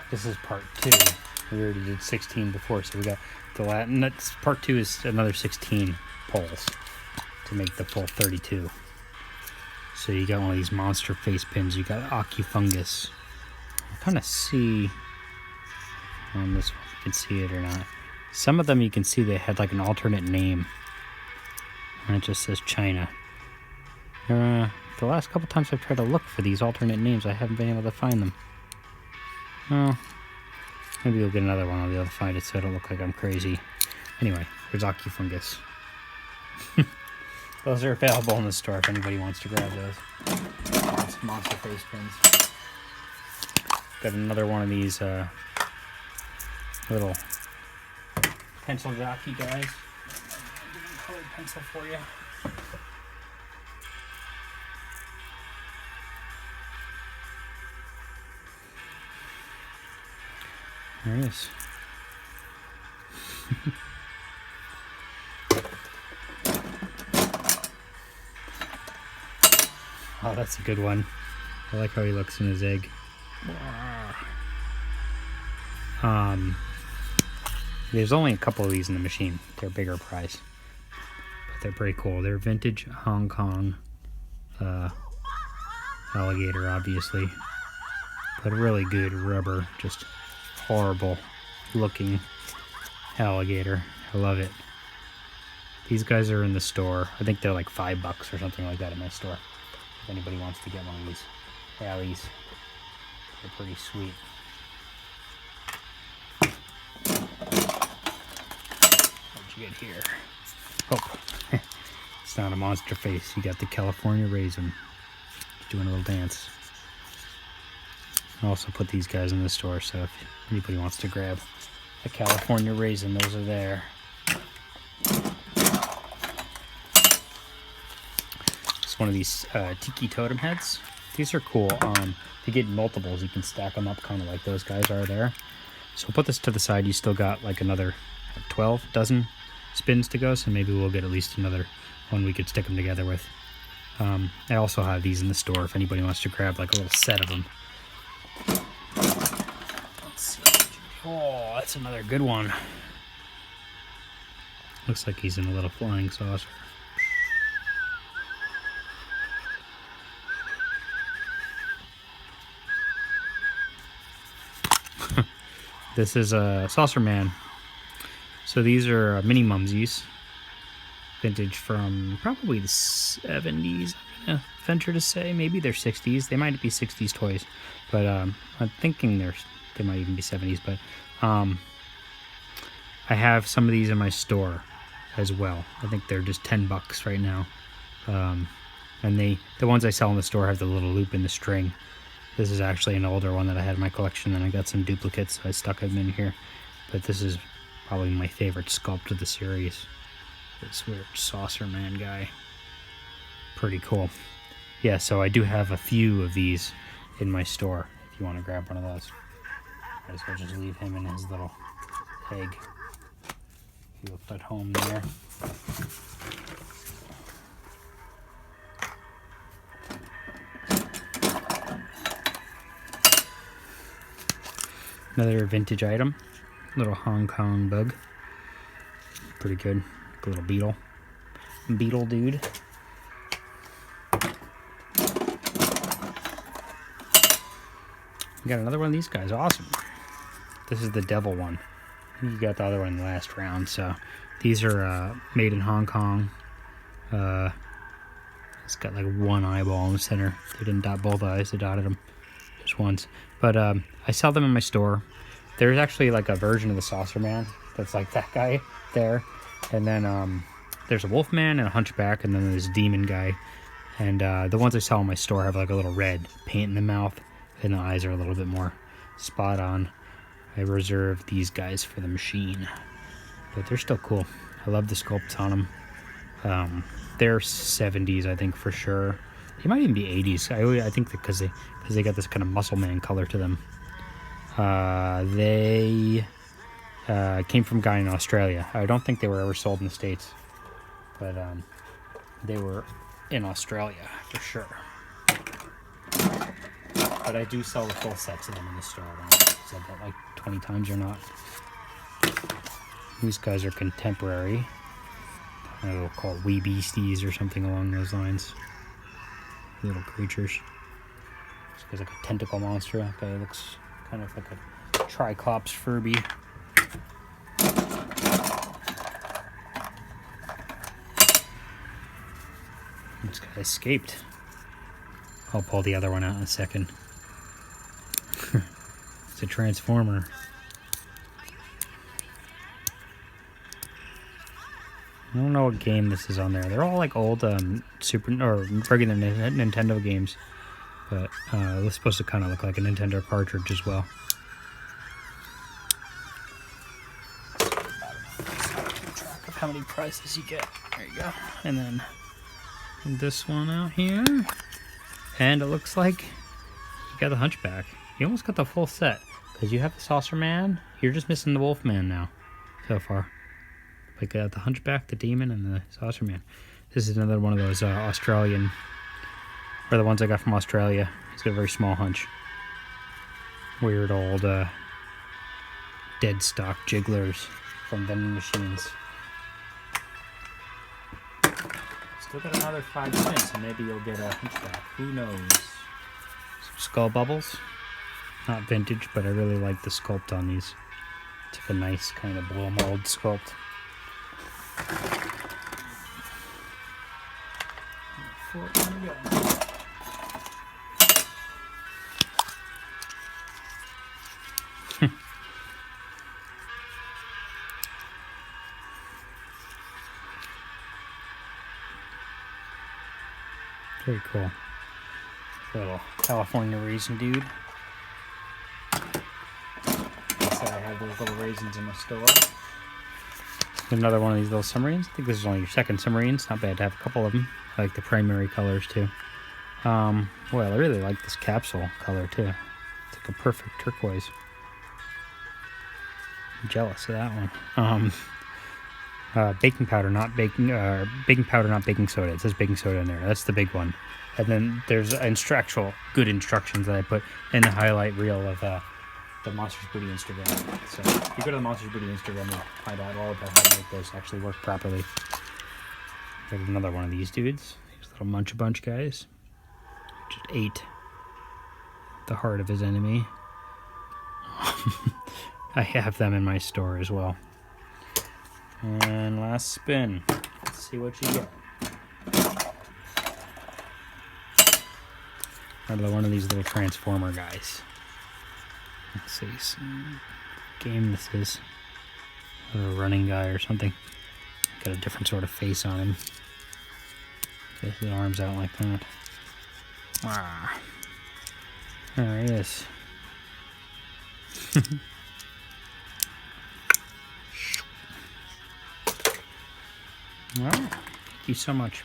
This is part 2. We already did 16 before, so we got the last. And that's part 2 is another 16 poles to make the full 32. So you got one of these monster face pins. You got Ocufungus. I kind of see on this one if you can see it or not. Some of them you can see they had like an alternate name. And it just says China. The last couple times I've tried to look for these alternate names, I haven't been able to find them. Well, maybe we'll get another one. I'll be able to find it so I don't look like I'm crazy. Anyway, there's Ocufungus. Those are available in the store if anybody wants to grab those. That's monster face pins. Got another one of these little pencil jockey guys. Give me a colored pencil for you. There he is. Oh, that's a good one. I like how he looks in his egg. There's only a couple of these in the machine. They're a bigger price, but they're pretty cool. They're vintage Hong Kong alligator, obviously, but really good rubber. Just horrible looking alligator. I love it. These guys are in the store. I think they're like $5 or something like that in my store. If anybody wants to get one of these allies, they're pretty sweet. What'd you get here? Oh, it's not a monster face. You got the California raisin. He's doing a little dance. I also put these guys in the store, so if anybody wants to grab a California raisin, those are there. It's one of these tiki totem heads. These are cool. To get multiples, you can stack them up kind of like those guys are there. So we'll put this to the side. You still got like another 12 dozen spins to go, so maybe we'll get at least another one we could stick them together with. I also have these in the store if anybody wants to grab like a little set of them. Let's see. Oh, that's another good one. Looks like he's in a little flying saucer. This is a Saucer Man. So these are mini mumsies. Vintage from probably the 70s, I'm gonna venture to say. Maybe they're 60s. They might be 60s toys. But I'm thinking they might even be 70s. But I have some of these in my store as well. I think they're just $10 right now. And the ones I sell in the store have the little loop in the string. This is actually an older one that I had in my collection, and I got some duplicates, so I stuck them in here. But this is probably my favorite sculpt of the series. This weird Saucer Man guy. Pretty cool. Yeah, so I do have a few of these in my store if you want to grab one of those. I guess I'll just leave him in his little egg. He looked at home there. Another vintage item, little Hong Kong bug. Pretty good, like a little beetle dude. We got another one of these guys, awesome. This is the devil one. You got the other one in the last round, so these are made in Hong Kong. It's got like one eyeball in the center. They didn't dot both eyes, they dotted them just once. But I sell them in my store. There's actually like a version of the Saucer Man that's like that guy there. And then there's a wolf man and a hunchback, and then there's a demon guy. And the ones I sell in my store have like a little red paint in the mouth, and the eyes are a little bit more spot on. I reserve these guys for the machine, but they're still cool. I love the sculpts on them. They're 70s, I think, for sure. They might even be 80s. I think because they got this kind of muscle man color to them. They came from a guy in Australia. I don't think they were ever sold in the States, but they were in Australia for sure. but I do sell the full sets of them in the store. I don't know if I said that like 20 times or not. These guys are contemporary. I don't know, called wee beasties or something along those lines. Little creatures. This guy's like a tentacle monster. That guy looks kind of like a Triclops Furby. This guy escaped. I'll pull the other one out in a second. It's a transformer. I don't know what game this is on there. They're all like old Super or regular Nintendo games, but it's supposed to kind of look like a Nintendo cartridge as well. Keep track of how many prizes you get. There you go. And then this one out here, and it looks like you got the Hunchback. You almost got the full set because you have the Saucer Man. You're just missing the Wolf Man now, so far. Like the Hunchback, the Demon, and the Saucer Man. This is another one of those Australian, or the ones I got from Australia. He's got a very small hunch. Weird old dead stock jigglers from vending machines. Still got another 5 spins, so maybe you'll get a Hunchback. Who knows? Some skull bubbles. Not vintage, but I really like the sculpt on these. It's like a nice kind of blow mold sculpt. Very cool. Little California raisin dude. Said I have those little raisins in my store. Another one of these little submarines. I think this is only your second submarines. Not bad to have a couple of them. I like the primary colors too. Well, I really like this capsule color too. It's like a perfect turquoise. I'm jealous of that one. Baking powder, not baking soda. It says baking soda in there. That's the big one. And then there's actual good instructions that I put in the highlight reel of the Monsters Booty Instagram. So if you go to the Monsters Booty Instagram, you'll find out all about how to make those actually work properly. There's another one of these dudes. These little Munch-a-Bunch guys. Just ate the heart of his enemy. I have them in my store as well. And last spin. Let's see what you get. Another one of these little transformer guys. Let's see some game this is. A running guy or something. Got a different sort of face on him. Get his arms out like that. Ah. There he is. Well, thank you so much.